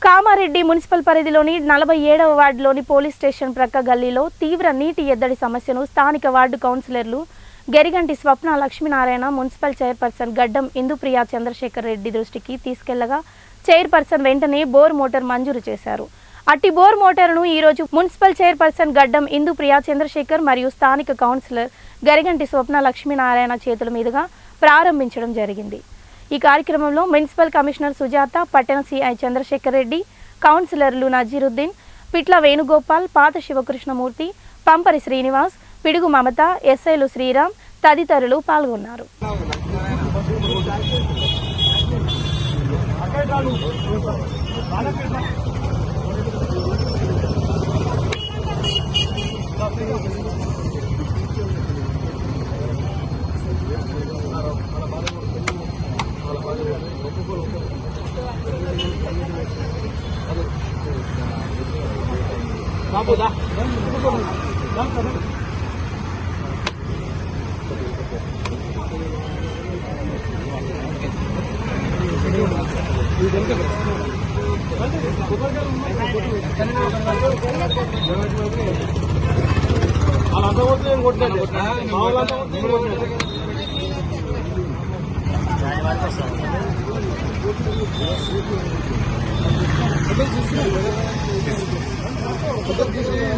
Kamareddy municipal పరిధిలోని 47వ వార్డులోని police station ప్రక్క గల్లీలో తీవ్ర నీటి ఎద్దడి సమస్యను స్థానిక వార్డు కౌన్సిలర్లు గెరిగంటి స్వప్న లక్ష్మీనారాయణ మున్సిపల్ చైర్పర్సన్ గడ్డం ఇందుప్రియ చంద్రశేఖర్ రెడ్డి దృష్టికి తీసుకెళ్లగా చైర్పర్సన్ వెంటనే బోర్ మోటార్ మంజూరు చేశారు. అట్టి బోర్ మోటారును ఈ రోజు మున్సిపల్ చైర్పర్సన్ గడ్డం ఇందుప్రియ చంద్రశేఖర్ మరియు స్థానిక కౌన్సిలర్ గెరిగంటి స్వప్న లక్ష్మీనారాయణ చేతుల మీదుగా ప్రారంభించడం జరిగింది. ఈ కార్యక్రమంలో మున్సిపల్ కమిషనర్ సుజాత, పట్టణ సిఐ చంద్రశేఖర్ రెడ్డి, కౌన్సిలర్లు నజీరుద్దీన్, పిట్ల వేణుగోపాల్, పాత శివకృష్ణమూర్తి, పంపరి శ్రీనివాస్, పిడుగు మమత, ఎస్ఐలు శ్రీరామ్ తదితరులు పాల్గొన్నారు.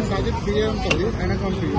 సాజిద్ పిఏ ఉంటుంది ఆయన కంపెనీ